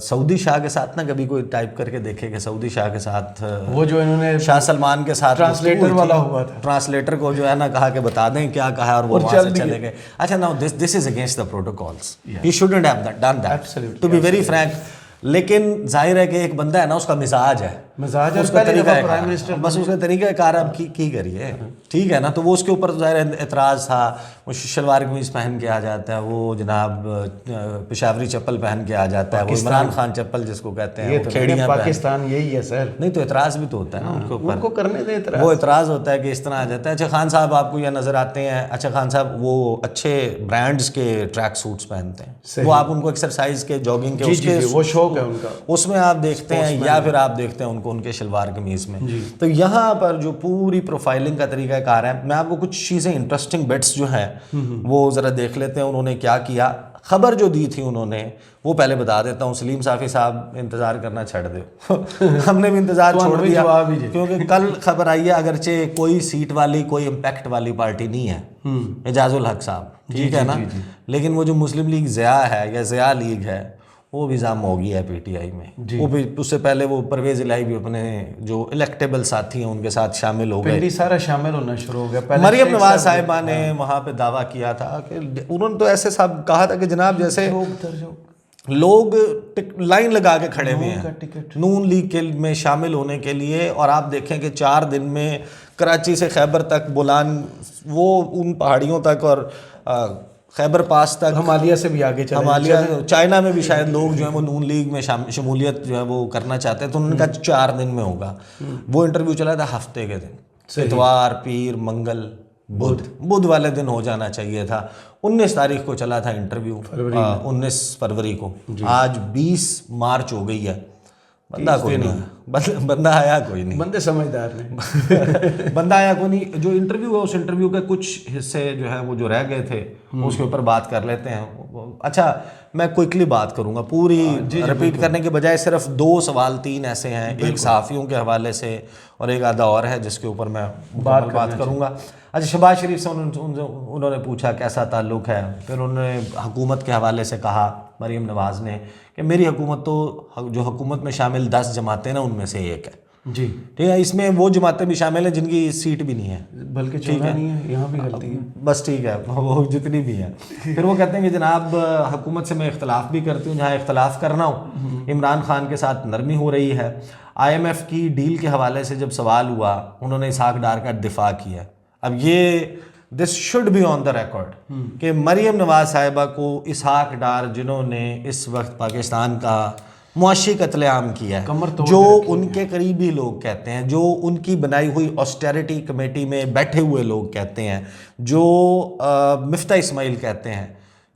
سعودی شاہ کے ساتھ نا کبھی کوئی ٹائپ کر کے دیکھے کہ سعودی شاہ کے ساتھ وہ جو انہوں نے شاہ سلمان کے ساتھ ٹرانسلیٹر والا ہوا تھا، ٹرانسلیٹر کو جو ہے نا کہا کہ بتا دیں کیا کہا اور وہ وہاں سے چلے گئے. اچھا now this is against the protocols. He shouldn't have done that to be very frank. لیکن ظاہر ہے کہ ایک بندہ ہے نا اس کا مزاج ہے, مزاج اس کا طریقہ ہے, بس اس کا طریقہ کار آپ کی کریے, ٹھیک ہے نا. تو وہ اس کے اوپر ظاہر اعتراض تھا. وہ شلوار قمیض پہن کے آ جاتا ہے, وہ جناب پشاوری چپل پہن کے آ جاتا ہے, وہ عمران خان چپل جس کو کہتے ہیں, وہ کھیڑیاں پاکستان یہی ہے سر. نہیں تو اعتراض بھی تو ہوتا ہے نا ان کے اوپر, ان کو کرنے دیں اعتراض. وہ اعتراض ہوتا ہے کہ اس طرح آ جاتا ہے. اچھا خان صاحب آپ کو یہ نظر آتے ہیں, اچھا خان صاحب وہ اچھے برانڈز کے ٹریک سوٹس پہنتے ہیں, وہ آپ ان کو ایکسرسائز کے جاگنگ کے اس کے وہ شوق ہے ان کا, اس میں آپ دیکھتے ہیں, یا پھر آپ دیکھتے ہیں ان کو ان کے شلوار قمیض میں. تو یہاں پر جو پوری پروفائلنگ کا طریقہ کار ہے, میں آپ کو کچھ چیزیں انٹرسٹنگ بٹس جو ہیں وہ ذرا دیکھ لیتے ہیں. انہوں نے کیا کیا, خبر جو دی تھی انہوں نے وہ پہلے بتا دیتا ہوں. سلیم صافی صاحب انتظار کرنا چھڑ دو, ہم نے بھی انتظار چھوڑ دیا کیونکہ کل خبر آئی ہے, اگرچہ کوئی سیٹ والی کوئی امپیکٹ والی پارٹی نہیں ہے, اعجاز الحق صاحب, ٹھیک ہے نا, لیکن وہ جو مسلم لیگ ضیاء ہے یا ضیاء لیگ ہے وہ بھی ضم ہو گئی ہے پی ٹی آئی میں. وہ بھی اس سے پہلے وہ پرویز الہی بھی اپنے جو الیکٹیبل ساتھی ہیں ان کے ساتھ شامل ہو گئے, سارا شامل ہونا شروع ہو گیا. مریم نواز صاحبہ نے وہاں پہ دعویٰ کیا تھا کہ انہوں نے تو ایسے صاحب کہا تھا کہ جناب جیسے لوگ لائن لگا کے کھڑے ہوئے ہیں نون لیگ میں شامل ہونے کے لیے, اور آپ دیکھیں کہ 4 دن میں کراچی سے خیبر تک, بولان وہ ان پہاڑیوں تک اور خیبر پاس تک, ہمالیہ سے بھی آگے چلے, ہمالیہ چائنا میں بھی شاید لوگ جو ہیں وہ نون لیگ میں شمولیت جو ہے وہ کرنا چاہتے ہیں. تو انہوں نے کہا 4 دن میں ہوگا. وہ انٹرویو چلا تھا ہفتے کے دن, اتوار پیر منگل بدھ والے دن ہو جانا چاہیے تھا. 19 تاریخ کو چلا تھا انٹرویو, 19 فروری کو. آج 20 مارچ ہو گئی ہے, بندہ کوئی نہیں, بندہ آیا کوئی نہیں, بندے سمجھدار نہیں, بندہ آیا کوئی نہیں. جو انٹرویو ہے اس انٹرویو کے کچھ حصے جو ہیں وہ جو رہ گئے تھے اس کے اوپر بات کر لیتے ہیں. اچھا میں کوئکلی بات کروں گا, پوری رپیٹ کرنے کے بجائے صرف 2 سوال 3 ایسے ہیں, ایک صحافیوں کے حوالے سے اور ایک آدھا اور ہے جس کے اوپر میں بات کروں گا. اچھا شہباز شریف سے انہوں نے پوچھا کیسا تعلق ہے, پھر انہوں نے حکومت کے حوالے سے کہا مریم نواز نے کہ میری حکومت تو جو حکومت میں شامل 10 جماعتیں نا ان میں سے ایک ہے. جی ٹھیک ہے, اس میں وہ جماعتیں بھی شامل ہیں جن کی سیٹ بھی نہیں ہے, بلکہ چونا نہیں ہے, یہاں بھی غلطی ہے, بس ٹھیک ہے وہ جتنی بھی ہیں. پھر وہ کہتے ہیں کہ جناب حکومت سے میں اختلاف بھی کرتی ہوں, جہاں اختلاف کرنا ہو. عمران خان کے ساتھ نرمی ہو رہی ہے. IMF کی ڈیل کے حوالے سے جب سوال ہوا انہوں نے اسحاق ڈار کا دفاع کیا. اب یہ this should be on the record کہ مریم نواز صاحبہ کو اسحاق ڈار جنہوں نے اس وقت پاکستان کا معاشی قتل عام کیا ہے, جو ان کے قریبی لوگ کہتے ہیں, جو ان کی بنائی ہوئی آسٹیریٹی کمیٹی میں بیٹھے ہوئے لوگ کہتے ہیں, جو مفتاح اسماعیل کہتے ہیں,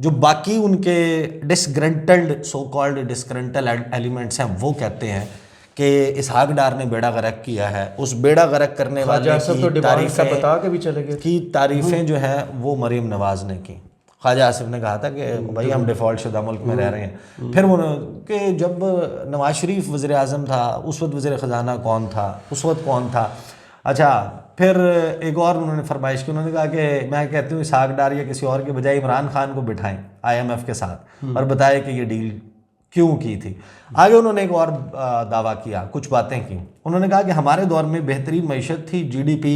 جو باقی ان کے ڈسگرنٹلڈ سو کالڈ ڈسگرنٹل ایلیمنٹس ہیں وہ کہتے ہیں کہ اسحاق ڈار نے بیڑا غرق کیا ہے. اس بیڑا غرق کرنے والے کی تعریفیں جو ہیں وہ مریم نواز نے کی. خواجہ آصف نے کہا تھا کہ بھائی ہم ڈیفالٹ شدہ ملک میں رہ رہے ہیں. پھر انہوں نے کہ جب نواز شریف وزیر اعظم تھا اس وقت وزیر خزانہ کون تھا, اس وقت کون تھا. اچھا پھر ایک اور انہوں نے فرمائش کی, انہوں نے کہا کہ میں کہتی ہوں اسحاق ڈار یا کسی اور کے بجائے عمران خان کو بٹھائیں IMF کے ساتھ اور بتائے کہ یہ ڈیل کیوں کی تھی. آگے انہوں نے ایک اور دعویٰ کیا, کچھ باتیں کی. انہوں نے کہا کہ ہمارے دور میں بہترین معیشت تھی, GDP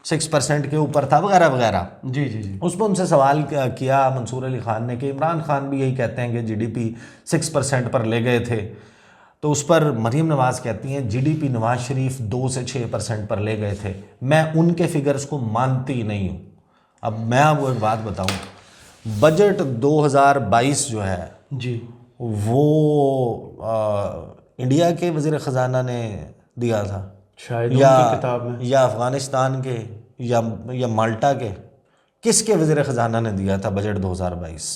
6% کے اوپر تھا وغیرہ وغیرہ. جی. اس پر ان سے سوال کیا منصور علی خان نے کہ عمران خان بھی یہی کہتے ہیں کہ GDP 6% پر لے گئے تھے. تو اس پر مریم نواز کہتی ہیں GDP نواز شریف 2 سے 6% پر لے گئے تھے, میں ان کے فگرز کو مانتی نہیں ہوں. اب میں آپ کو ایک بات بتاؤں, بجٹ 2022 جو ہے جی وہ انڈیا کے وزیر خزانہ نے دیا تھا شاید یا افغانستان کے یا مالٹا کے, کس کے وزیر خزانہ نے دیا تھا بجٹ 2022؟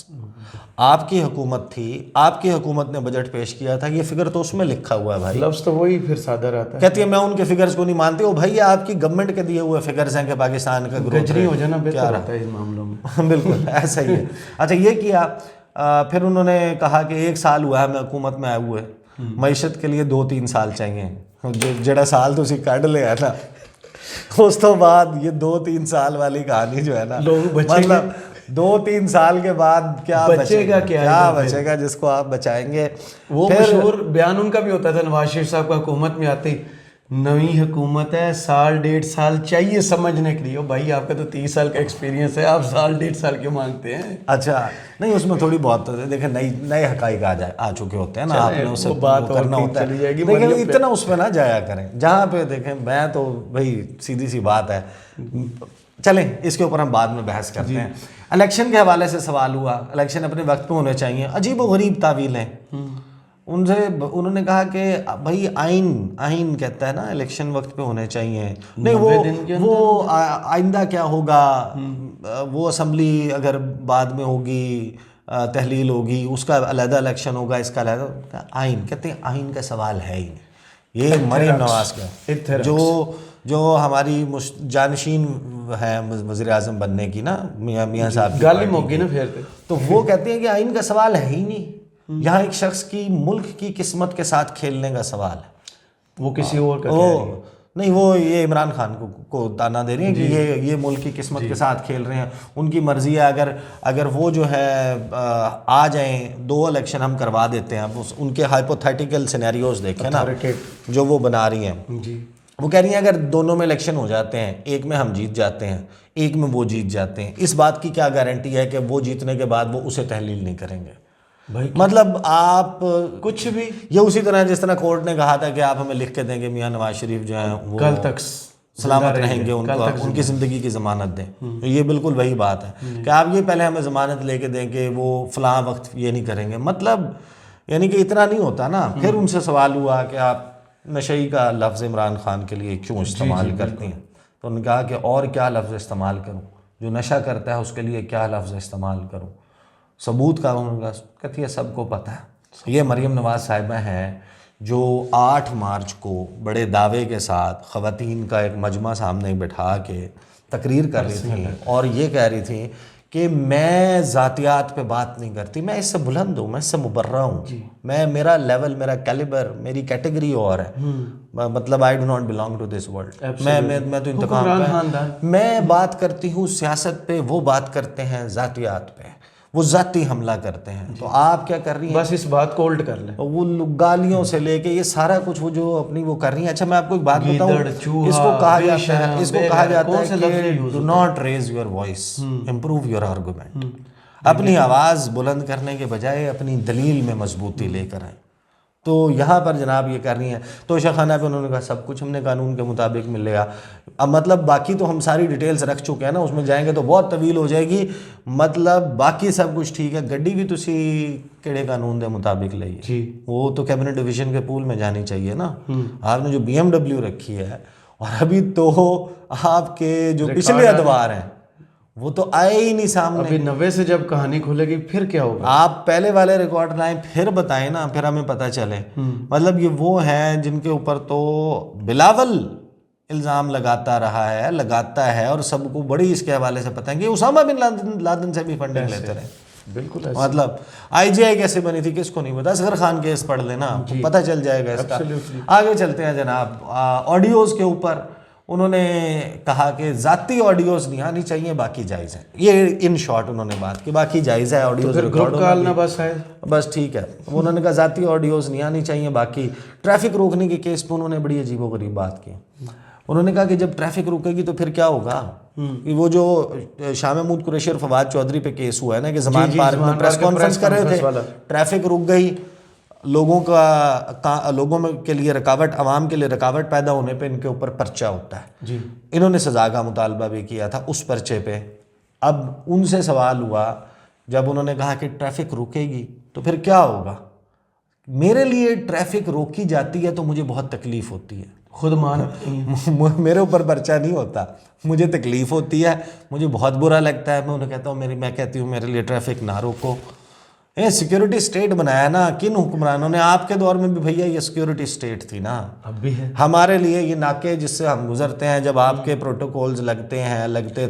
آپ کی حکومت تھی, آپ کی حکومت نے بجٹ پیش کیا تھا, یہ فگر تو اس میں لکھا ہوا ہے بھائی. لفظ تو وہی پھر صادر آتا ہے. کہتی ہے میں ان کے فگرز کو نہیں مانتی. بھائی آپ کی گورنمنٹ کے دیے ہوئے فگرز ہیں کہ پاکستان کا گروتھ گجری ہو جانا بہتر رہتا ہے اس معاملوں میں. بالکل ایسا ہی ہے. اچھا یہ کیا, پھر انہوں نے کہا کہ 1 سال ہوا ہے میں حکومت میں آئے ہوئے, معیشت کے لیے 2-3 سال چاہیے. جڑا سال تو اسی کٹ لیا نا, اس تو بعد یہ 2-3 سال والی کہانی جو ہے نا, 2-3 سال کے بعد کیا بچے گا کیا بچے گا جس کو آپ بچائیں گے. وہ مشہور بیان ان کا بھی ہوتا تھا نواز شریف صاحب کا حکومت میں آتے ہی, نئی حکومت ہے, 1.5 سال چاہیے سمجھنے کے لیے. بھائی آپ کا تو 30 سال کا ایکسپیرینس ہے, آپ 1.5 سال کیوں مانگتے ہیں؟ اچھا نہیں, اس میں تھوڑی بہت دیکھیں نئے حقائق آ چکے ہوتے ہیں نا, آپ نے اسے کرنا ہوتا ہے. لیکن اتنا اس پہ نہ جایا کریں. جہاں پہ دیکھیں میں تو بھائی سیدھی سی بات ہے, چلیں اس کے اوپر ہم بعد میں بحث کرتے ہیں. الیکشن کے حوالے سے سوال ہوا, الیکشن اپنے وقت پہ ہونے چاہیے. عجیب و غریب تعویلیں ان سے. انہوں نے کہا کہ بھائی آئین کہتا ہے نا الیکشن وقت پہ ہونے چاہیے. نہیں وہ آئندہ کیا ہوگا, وہ اسمبلی اگر بعد میں ہوگی, تحلیل ہوگی, اس کا علیحدہ الیکشن ہوگا, اس کا علیحدہ. آئین کہتے ہیں آئین کا سوال ہے ہی نہیں. یہ مریم نواز کا جو ہماری جانشین ہے وزیر اعظم بننے کی نا, میاں صاحب گالی موگی نا پھر, تو وہ کہتے ہیں کہ آئین کا سوال ہے ہی نہیں. یہاں ایک شخص کی ملک کی قسمت کے ساتھ کھیلنے کا سوال ہے. وہ کسی اور کا نہیں, وہ یہ عمران خان کو تانا دے رہی ہیں کہ یہ ملک کی قسمت کے ساتھ کھیل رہے ہیں. ان کی مرضی ہے, اگر وہ جو ہے آ جائیں, 2 الیکشن ہم کروا دیتے ہیں. ان کے ہائپوتھیٹیکل سینیریوز دیکھیں نا جو وہ بنا رہی ہیں. وہ کہہ رہی ہیں اگر دونوں میں الیکشن ہو جاتے ہیں, ایک میں ہم جیت جاتے ہیں, ایک میں وہ جیت جاتے ہیں, اس بات کی کیا گارنٹی ہے کہ وہ جیتنے کے بعد وہ اسے تحلیل نہیں کریں گے؟ مطلب آپ کچھ بھی, یہ اسی طرح جس طرح کورٹ نے کہا تھا کہ آپ ہمیں لکھ کے دیں کہ میاں نواز شریف جو ہیں وہ کل تک سلامت رہیں گے, ان کی زندگی کی ضمانت دیں. یہ بالکل وہی بات ہے کہ آپ یہ پہلے ہمیں ضمانت لے کے دیں کہ وہ فلاں وقت یہ نہیں کریں گے. مطلب یعنی کہ اتنا نہیں ہوتا نا. پھر ان سے سوال ہوا کہ آپ نشئی کا لفظ عمران خان کے لیے کیوں استعمال کرتی ہیں؟ تو انہوں نے کہا کہ اور کیا لفظ استعمال کروں, جو نشہ کرتا ہے اس کے لیے کیا لفظ استعمال کروں. ثبوت کا کہتی ہے سب کو پتہ ہے. یہ مریم نواز صاحبہ ہیں جو 8 مارچ کو بڑے دعوے کے ساتھ خواتین کا ایک مجمع سامنے بٹھا کے تقریر کر رہی تھیں اور یہ کہہ رہی تھیں کہ میں ذاتیات پہ بات نہیں کرتی, میں اس سے بلند ہوں, میں اس سے مبرہ ہوں, میں میرا لیول, میرا کیلیبر, میری کیٹیگری اور ہے. مطلب I do not belong to this world. میں تو انتقام پہ میں بات کرتی ہوں, سیاست پہ وہ بات کرتے ہیں ذاتیات پہ, وہ ذاتی حملہ کرتے ہیں. تو آپ کیا کر رہی ہیں, بس اس بات کو ہولڈ کر لیں. وہ گالیوں سے لے کے یہ سارا کچھ وہ جو اپنی وہ کر رہی ہیں. اچھا میں آپ کو ایک بات بتاؤں, اس کو کہا جاتا ہے کہ do not raise your voice, improve your argument. اپنی آواز بلند کرنے کے بجائے اپنی دلیل میں مضبوطی لے کر آئیں. تو یہاں پر جناب یہ کر رہی ہیں. تو شاخانہ پہ انہوں نے کہا سب کچھ ہم نے قانون کے مطابق ملے گا. اب مطلب باقی تو ہم ساری ڈیٹیلز رکھ چکے ہیں نا, اس میں جائیں گے تو بہت طویل ہو جائے گی. مطلب باقی سب کچھ ٹھیک ہے, گڈی بھی تسی کہڑے قانون کے مطابق لئیے, وہ تو کیبنٹ ڈویژن کے پول میں جانی چاہیے نا. آپ نے جو BMW رکھی ہے, اور ابھی تو آپ کے جو پچھلے ادوار ہیں وہ تو آئے ہی نہیں سامنے. ابھی 90 سے جب کہانی کھلے گی پھر کیا ہوگا؟ آپ پہلے والے ریکارڈ لائیں پھر بتائیں نا, پھر ہمیں پتہ چلے. مطلب یہ وہ ہیں جن کے اوپر تو بلاول الزام لگاتا رہا ہے, لگاتا ہے, اور سب کو بڑی اس کے حوالے سے پتہ ہے کہ اسامہ بن لادن سے بھی فنڈنگ لیتے رہے. بالکل. مطلب IGI کیسے بنی تھی کس کو نہیں پتا, اصغر خان کیس پڑھ لینا پتہ چل جائے گا اس کا. آگے چلتے ہیں جناب. آڈیوز کے اوپر انہوں نے کہا کہ ذاتی آڈیوز نہیں آنی چاہیے, باقی جائز ہے. یہ ان شارٹ انہوں نے بات کی, باقی جائز ہے آڈیوز ریکارڈ بس ٹھیک ہے. انہوں نے کہا ذاتی آڈیوز نہیں آنی چاہیے, باقی ٹریفک روکنے کے کیس پہ انہوں نے بڑی عجیب و غریب بات کی. انہوں نے کہا کہ جب ٹریفک رکے گی تو پھر کیا ہوگا. وہ جو شاہ محمود قریشی اور فواد چودھری پہ کیس ہوا ہے نا کہ زمان پارک میں پریس کانفرنس کر رہے تھے, ٹریفک رک گئی, لوگوں کے لیے رکاوٹ, عوام کے لیے رکاوٹ پیدا ہونے پہ ان کے اوپر پرچہ ہوتا ہے. انہوں نے سزا کا مطالبہ بھی کیا تھا اس پرچے پہ. اب ان سے سوال ہوا جب انہوں نے کہا کہ ٹریفک رکے گی تو پھر کیا ہوگا. میرے لیے ٹریفک روکی جاتی ہے تو مجھے بہت تکلیف ہوتی ہے, خود میرے اوپر پرچہ نہیں ہوتا, مجھے تکلیف ہوتی ہے, مجھے بہت برا لگتا ہے. میں انہیں کہتا ہوں میں کہتی ہوں میرے لیے ٹریفک نہ روکو. سیکیورٹی سٹیٹ بنایا نا کن حکمرانوں نے, آپ کے دور میں بھی بھیا یہ سیکیورٹی سٹیٹ تھی نا, اب بھی ہے. ہمارے لیے یہ ناکے جس سے ہم گزرتے ہیں, جب آپ کے پروٹوکولز لگتے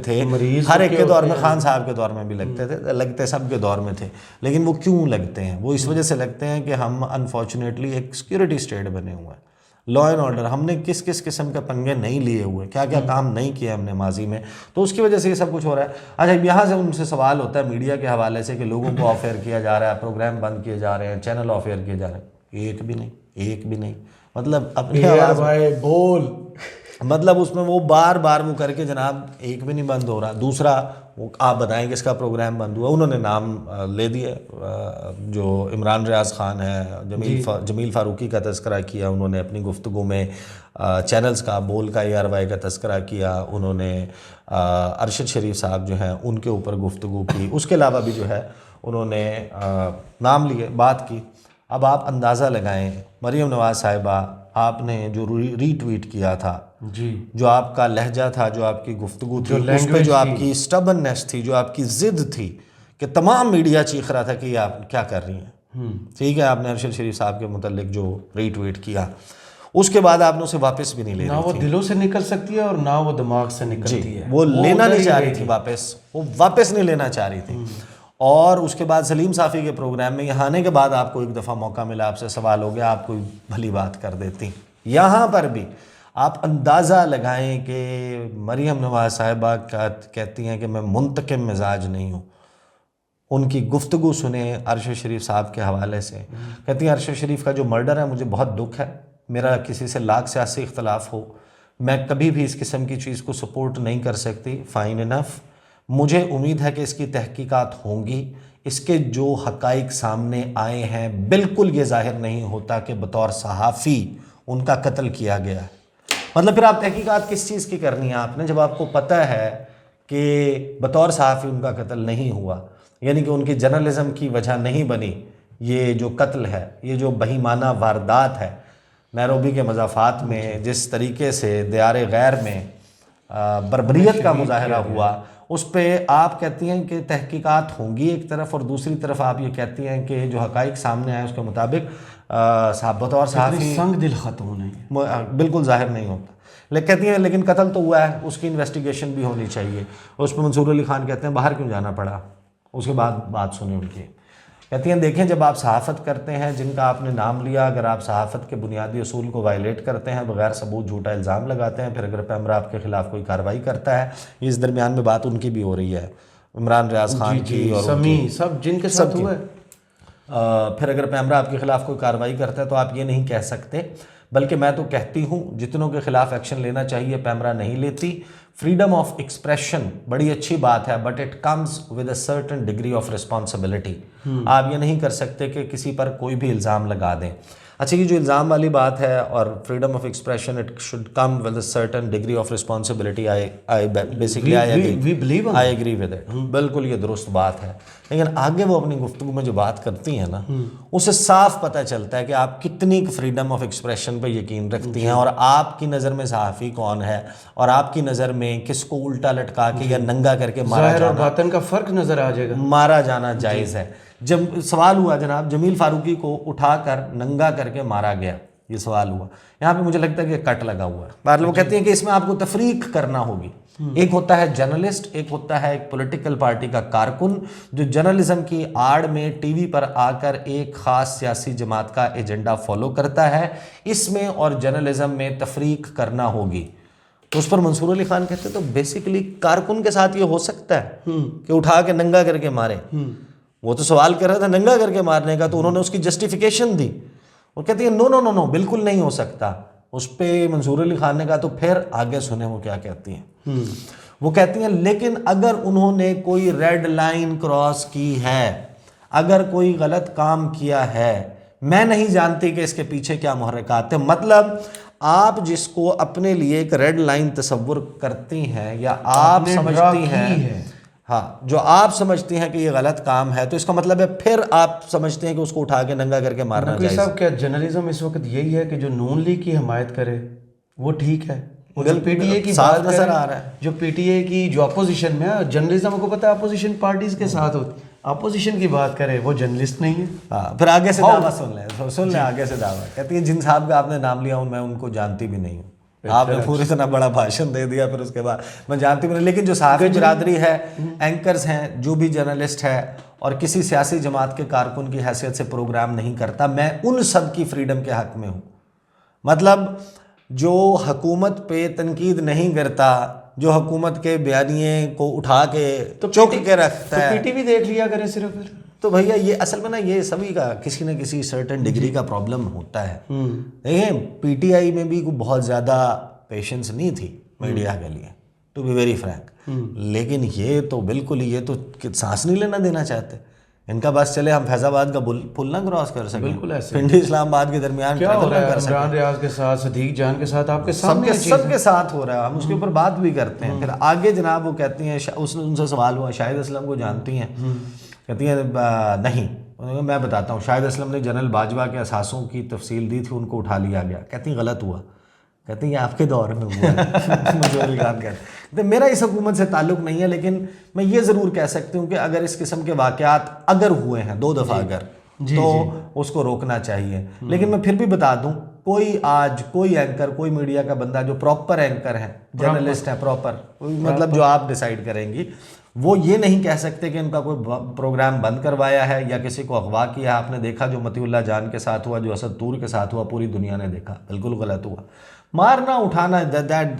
تھے ہر ایک کے دور میں, خان صاحب کے دور میں بھی لگتے سب کے دور میں تھے. لیکن وہ کیوں لگتے ہیں, وہ اس وجہ سے لگتے ہیں کہ ہم انفارچونیٹلی ایک سیکیورٹی سٹیٹ بنے ہوئے ہیں. لا اینڈ آرڈر، ہم نے کس کس قسم کے پنگے نہیں لیے ہوئے، کیا کیا کام نہیں کیا ہم نے ماضی میں، تو اس کی وجہ سے یہ سب کچھ ہو رہا ہے۔ اچھا یہاں سے ان سے سوال ہوتا ہے میڈیا کے حوالے سے کہ لوگوں کو آف ایئر کیا جا رہا ہے، پروگرام بند کیے جا رہے ہیں، چینل آف ایئر کیے جا رہے ہیں، ایک بھی نہیں، مطلب اپنی آواز بھائی بول، مطلب اس میں وہ بار بار وہ کر کے جناب ایک بھی نہیں بند ہو رہا۔ دوسرا وہ آپ بتائیں کس کا پروگرام بند ہوا، انہوں نے نام لے دیے، جو عمران ریاض خان ہے، جمیل فاروقی کا تذکرہ کیا انہوں نے اپنی گفتگو میں، چینلز کا بول کا ARY کا تذکرہ کیا انہوں نے، ارشد شریف صاحب جو ہیں ان کے اوپر گفتگو کی، اس کے علاوہ بھی جو ہے انہوں نے نام لیے، بات کی۔ اب آپ اندازہ لگائیں مریم نواز صاحبہ، آپ نے جو ری ٹویٹ کیا تھا، جی، جو آپ کا لہجہ تھا، جو آپ کی گفتگو تھی، اس پہ جو آپ کی سٹبننس تھی، جو آپ کی ضد تھی، کہ تمام میڈیا چیخ رہا تھا کہ یہ آپ کیا کر رہی ہیں، ٹھیک ہے، آپ نے ارشد شریف صاحب کے متعلق جو ری ٹویٹ کیا، اس کے بعد آپ نے اسے واپس بھی نہیں لے نہ رہی وہ تھی، دلوں سے نکل سکتی ہے اور نہ وہ دماغ سے نکلتی ہے، وہ لینا نہیں چاہ رہی تھی واپس، وہ واپس نہیں لینا چاہ رہی تھی۔ اور اس کے بعد سلیم صافی کے پروگرام میں یہاں آنے کے بعد آپ کو ایک دفعہ موقع ملا، آپ سے سوال ہو گیا، آپ کوئی بھلی بات کر دیتی، یہاں پر بھی آپ اندازہ لگائیں کہ مریم نواز صاحبہ کہتی ہیں کہ میں منتقم مزاج نہیں ہوں۔ ان کی گفتگو سنیں ارشد شریف صاحب کے حوالے سے، کہتی ہیں ارشد شریف کا جو مرڈر ہے مجھے بہت دکھ ہے، میرا کسی سے لاکھ سیاسی اختلاف ہو، میں کبھی بھی اس قسم کی چیز کو سپورٹ نہیں کر سکتی، فائن انف، مجھے امید ہے کہ اس کی تحقیقات ہوں گی، اس کے جو حقائق سامنے آئے ہیں بالکل یہ ظاہر نہیں ہوتا کہ بطور صحافی ان کا قتل کیا گیا ہے۔ مطلب پھر آپ تحقیقات کس چیز کی کرنی ہے آپ نے، جب آپ کو پتہ ہے کہ بطور صحافی ان کا قتل نہیں ہوا، یعنی کہ ان کی جرنلزم کی وجہ نہیں بنی یہ جو قتل ہے، یہ جو بہیمانہ واردات ہے نیروبی کے مضافات میں، جس طریقے سے دیار غیر میں بربریت کا مظاہرہ ہوا، اس پہ آپ کہتی ہیں کہ تحقیقات ہوں گی ایک طرف، اور دوسری طرف آپ یہ کہتی ہیں کہ جو حقائق سامنے آئے اس کے مطابق بطور صحافی سنگ دل ختم نہیں، بالکل ظاہر نہیں ہوتا۔ لیکن کہتی ہیں لیکن قتل تو ہوا ہے، اس کی انویسٹیگیشن بھی ہونی چاہیے۔ اس پہ منصور علی خان کہتے ہیں باہر کیوں جانا پڑا، اس کے بعد بات سنیں ان کی، کہتی ہیں دیکھیں جب آپ صحافت کرتے ہیں جن کا آپ نے نام لیا، اگر آپ صحافت کے بنیادی اصول کو وائلیٹ کرتے ہیں، بغیر ثبوت جھوٹا الزام لگاتے ہیں، پھر اگر پیمرا آپ کے خلاف کوئی کارروائی کرتا ہے، اس درمیان میں بات ان کی بھی ہو رہی ہے، عمران ریاض خان کی اور سمی سب جن کے ساتھ ہوا ہے، پھر اگر پیمرا آپ کے خلاف کوئی کارروائی کرتا ہے تو آپ یہ نہیں کہہ سکتے، بلکہ میں تو کہتی ہوں جتنوں کے خلاف ایکشن لینا چاہیے پیمرا نہیں لیتی۔ فریڈم آف ایکسپریشن بڑی اچھی بات ہے، but it comes with a certain degree of responsibility. آپ یہ نہیں کر سکتے کہ کسی پر کوئی بھی الزام لگا دیں۔ اچھا یہ جو الزام والی بات ہے اور freedom of expression it should come with a certain degree of responsibility, basically I agree with it, بالکل یہ درست بات ہے۔ لیکن آگے وہ اپنی گفتگو میں جو بات کرتی ہیں نا، اسے صاف پتہ چلتا ہے کہ آپ کتنی فریڈم آف ایکسپریشن پہ یقین رکھتی ہیں، اور آپ کی نظر میں صحافی کون ہے، اور آپ کی نظر میں کس کو الٹا لٹکا کے یا ننگا کر کے ظاہر اور باطن کا فرق نظر آ جائے گا، مارا جانا جائز ہے۔ جب سوال ہوا جناب جمیل فاروقی کو اٹھا کر ننگا کر کے مارا گیا، یہ سوال ہوا، یہاں پہ مجھے لگتا ہے کہ کٹ لگا ہوا ہے۔ بہرحال وہ کہتی ہیں کہ اس میں آپ کو تفریق کرنا ہوگی، ایک ہوتا ہے جرنلسٹ، ایک ہوتا ہے ایک پولیٹیکل پارٹی کا کارکن جو جرنلزم کی آڑ میں ٹی وی پر آ کر ایک خاص سیاسی جماعت کا ایجنڈا فالو کرتا ہے، اس میں اور جرنلزم میں تفریق کرنا ہوگی۔ تو اس پر منصور علی خان کہتے ہیں تو بیسیکلی کارکن کے ساتھ یہ ہو سکتا ہے کہ اٹھا کے ننگا کر کے مارے، وہ تو سوال کر رہا تھا ننگا کر کے مارنے کا، تو انہوں نے اس کی جسٹیفیکیشن دی، وہ کہتی ہیں نو نو نو نو بالکل نہیں ہو سکتا۔ اس پہ منصور علی خان نے کہا تو پھر آگے سنیں وہ کیا کہتی ہیں۔ وہ کہتی ہیں لیکن اگر انہوں نے کوئی ریڈ لائن کراس کی ہے، اگر کوئی غلط کام کیا ہے، میں نہیں جانتی کہ اس کے پیچھے کیا محرکات ہیں۔ مطلب آپ جس کو اپنے لیے ایک ریڈ لائن تصور کرتی ہیں یا آپ سمجھتی ہیں، ہاں جو آپ سمجھتی ہیں کہ یہ غلط کام ہے، تو اس کا مطلب ہے پھر آپ سمجھتے ہیں کہ اس کو اٹھا کے ننگا کر کے مارنا چاہیے۔ صاحب کیا جرنلزم اس وقت یہی ہے کہ جو نون لیگ کی حمایت کرے وہ ٹھیک ہے، جو پی ٹی اے کی بات نظر آ رہا ہے، جو پی ٹی اے کی جو اپوزیشن میں، جرنلزم کو پتہ ہے اپوزیشن پارٹیز کے ساتھ ہوتی، اپوزیشن کی بات کرے وہ جرنلسٹ نہیں ہے۔ ہاں پھر آگے سے دعویٰ سن لیں آگے سے دعویٰ، کہتی ہیں جن صاحب کا آپ نے نام لیا ہوں میں ان کو جانتی بھی نہیں ہوں، آپ نے پوری اتنا بڑا بھاشن دے دیا، پھر اس کے بعد میں جانتی بھی نہیں، لیکن جو صحافی برادری ہے، اینکرز ہیں، جو بھی جرنلسٹ ہے اور کسی سیاسی جماعت کے کارکن کی حیثیت سے پروگرام نہیں کرتا، میں ان سب کی فریڈم کے حق میں ہوں، مطلب جو حکومت پہ تنقید نہیں کرتا، جو حکومت کے بیانیے کو اٹھا کے چوک کے رکھتا ہے، پی ٹی وی دیکھ لیا کریں صرف پھر. تو بھیا یہ اصل میں نا یہ سبھی کا کسی نہ کسی سرٹن ڈگری کا پرابلم ہوتا ہے. دیکھیں پی ٹی آئی میں بھی بہت زیادہ پیشنس نہیں تھی میڈیا کے لیے، ٹو بی ویری فرینک. لیکن یہ تو بالکل ہی، یہ تو سانس نہیں لینا دینا چاہتے. ان کا بس چلے ہم فیض آباد کا پل نہ کراس کر سکیں، بالکل ایسے پنڈی اسلام آباد کے درمیان کیا ہو ٹریول رہا نہ ہے کر سکیں. عمران ریاض کے ساتھ، صدیق جان کے ساتھ، آپ کے سامنے سب کے ساتھ ہو رہا ہے. ہم اس کے اوپر بات بھی کرتے ہیں. پھر آگے جناب وہ کہتی ہیں، ان سے سوال ہوا شاہد اسلم کو جانتی ہیں؟ کہتی ہیں نہیں. میں بتاتا ہوں، شاہد اسلم نے جنرل باجوہ کے اثاثوں کی تفصیل دی تھی، ان کو اٹھا لیا گیا. کہتی ہیں غلط ہوا. کہتے ہیں یہ آپ کے دور میں ہوا ہے. کہتے ہیں میرا اس حکومت سے تعلق نہیں ہے، لیکن میں یہ ضرور کہہ سکتی ہوں کہ اگر اس قسم کے واقعات اگر ہوئے ہیں 2 دفعہ اگر، تو اس کو روکنا چاہیے. لیکن میں پھر بھی بتا دوں، کوئی اینکر، کوئی میڈیا کا بندہ جو پراپر اینکر ہے، جرنلسٹ ہے پراپر، مطلب جو آپ ڈیسائیڈ کریں گی، وہ یہ نہیں کہہ سکتے کہ ان کا کوئی پروگرام بند کروایا ہے یا کسی کو اغوا کیا. آپ نے دیکھا جو مطیع اللہ جان کے ساتھ ہوا، جو اسد طور کے ساتھ ہوا، پوری دنیا نے دیکھا، بالکل غلط ہوا. مارنا اٹھانا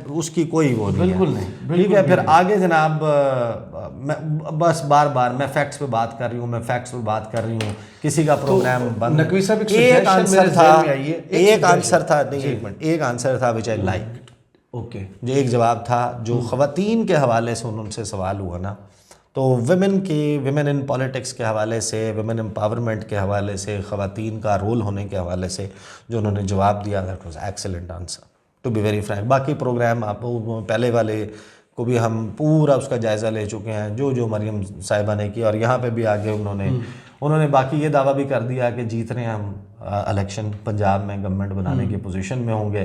اس کی کوئی وہ نہیں، بالکل نہیں. ٹھیک ہے. پھر آگے جناب بس بار بار میں فیکٹس پہ بات کر رہی ہوں، کسی کا پروگرام بند. نقوی صاحب ایک آنسر تھا ایک آنسر تھا وچ آئی لائک. اوکے، جو ایک جواب تھا جو خواتین کے حوالے سے ان سے سوال ہوا نا، تو ویمن ان پالیٹکس کے حوالے سے، ویمن امپاورمنٹ کے حوالے سے، خواتین کا رول ہونے کے حوالے سے جو انہوں نے جواب دیا، that was excellent answer to be very frank. باقی پروگرام آپ پہلے والے کو بھی ہم پورا اس کا جائزہ لے چکے ہیں، جو مریم صاحبہ نے کیا. اور یہاں پہ بھی آگے انہوں نے باقی یہ دعویٰ بھی کر دیا کہ جیت رہے ہیں ہم الیکشن، پنجاب میں گورنمنٹ بنانے کی پوزیشن میں ہوں گے.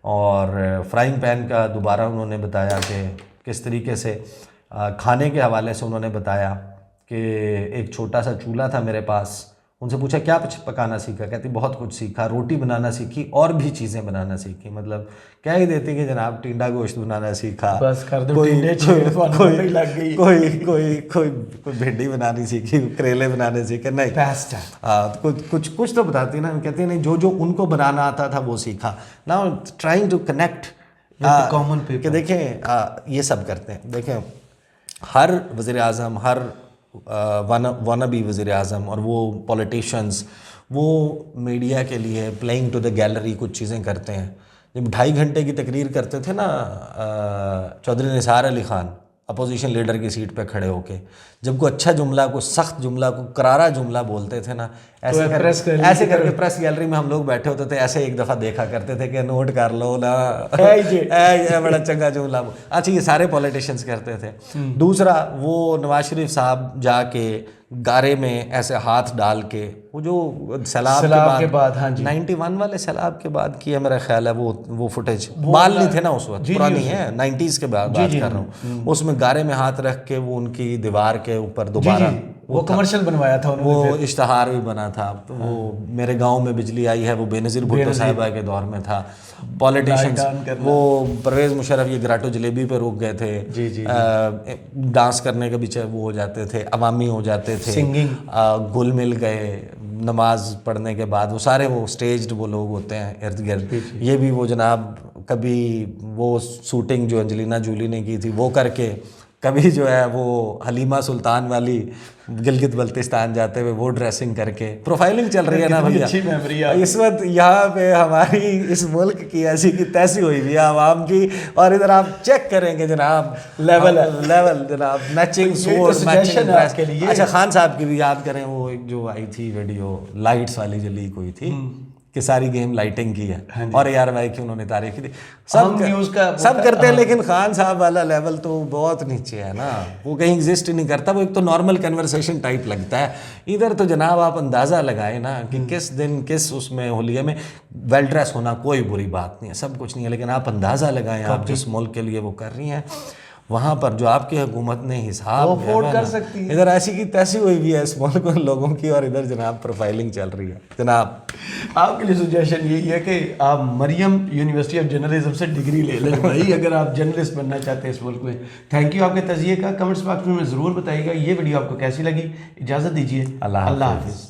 اور فرائنگ پین کا دوبارہ انہوں نے بتایا کہ کس طریقے سے کھانے کے حوالے سے انہوں نے بتایا کہ ایک چھوٹا سا چولہا تھا میرے پاس. ان سے پوچھا کیا پکانا سیکھا؟ کہتی بہت کچھ سیکھا، روٹی بنانا سیکھی اور بھی چیزیں بنانا سیکھی. مطلب کیا ہی دیتی کہ جناب ٹینڈا گوشت بنانا سیکھا، بس کر دو، کوئی کوئی بھنڈی بنانی سیکھی، کریلے بنانے سیکھے نہیں. کچھ تو بتاتی نا، کہتی نہیں جو ان کو بنانا آتا تھا وہ سیکھا. Now trying to connect common people, کہ دیکھیں یہ سب کرتے ہیں. دیکھیں ہر وزیر اعظم، ہر وانبی وزیر اعظم اور وہ پولیٹیشنز، وہ میڈیا کے لیے پلینگ ٹو دا گیلری کچھ چیزیں کرتے ہیں. جب 2.5 گھنٹے کی تقریر کرتے تھے نا چودھری نثار علی خان اپوزیشن لیڈر کی سیٹ پہ کھڑے ہو کے، جب کوئی اچھا جملہ، کوئی سخت جملہ، کوئی کرارا جملہ بولتے تھے نا، ایسے کر کے پریس گیلری میں ہم لوگ بیٹھے ہوتے تھے، ایسے ایک دفعہ دیکھا کرتے تھے کہ نوٹ کر لو نا، بڑا چنگا جملہ. اچھا یہ سارے پولیٹیشینس کرتے تھے. دوسرا وہ نواز شریف صاحب جا کے گارے میں ایسے ہاتھ ڈال کے، وہ جو سیلاب کے بعد 91 والے سیلاب کے بعد کی ہے میرا خیال ہے وہ فوٹیج، بال نہیں تھے نا اس وقت، پرانی ہے 90s کے بعد بات کر رہا ہوں. اس میں گارے میں ہاتھ رکھ کے وہ ان کی دیوار کے اوپر دوبارہ وہ کمرشل بنوایا تھا، وہ اشتہار بھی بنا تھا. وہ میرے گاؤں میں بجلی آئی ہے، وہ بے نظیر بھٹو صاحبہ کے دور میں تھا. پولیٹیشنز وہ پرویز مشرف یہ گراٹو جلیبی پہ روک گئے تھے، ڈانس کرنے کے پیچھے وہ ہو جاتے تھے، عوامی ہو جاتے تھے، گل مل گئے نماز پڑھنے کے بعد، وہ سارے وہ اسٹیجڈ وہ لوگ ہوتے ہیں ارد گرد. یہ بھی وہ جناب کبھی وہ شوٹنگ جو انجلینا جولی نے کی تھی وہ کر کے، کبھی جو ہے وہ حلیمہ سلطان والی گلگت بلتستان جاتے ہوئے وہ ڈریسنگ کر کے. پروفائلنگ چل رہی ہے نا بھیا اس وقت یہاں پہ ہماری اس ملک کی ایسی کی تیسی ہوئی ہوئی ہے عوام کی. اور ادھر آپ چیک کریں گے جناب لیول جناب میچنگ سورس میچنگ. اچھا خان صاحب کی بھی یاد کریں، وہ ایک جو آئی تھی ویڈیو لائٹس والی جو لیک ہوئی تھی کہ ساری گیم لائٹنگ کی ہے اور اے آر وائی کی انہوں نے تعریف کی. سب کرتے ہیں لیکن خان صاحب والا لیول تو بہت نیچے ہے نا، وہ کہیں ایگزسٹ نہیں کرتا. وہ ایک تو نارمل کنورسیشن ٹائپ لگتا ہے. ادھر تو جناب آپ اندازہ لگائیں نا کہ کس دن کس اس میں ہولیے میں ویل ڈریس ہونا کوئی بری بات نہیں ہے، سب کچھ نہیں ہے، لیکن آپ اندازہ لگائیں آپ جس ملک کے لیے وہ کر رہی ہیں وہاں پر جو آپ کی حکومت نے حساب افورڈ کر سکتی ہے. ادھر ایسی کی تیسی ہوئی بھی ہے اس ملک میں لوگوں کی، اور ادھر جناب پروفائلنگ چل رہی ہے. جناب آپ کے لیے سجیشن یہی ہے کہ آپ مریم یونیورسٹی آف جرنلزم سے ڈگری لے لیں بھائی، اگر آپ جرنلسٹ بننا چاہتے ہیں اس ملک میں. تھینک یو آپ کے تجزیے کا. کمنٹس باکس میں ضرور بتائیے گا یہ ویڈیو آپ کو کیسی لگی. اجازت دیجیے، اللہ حافظ.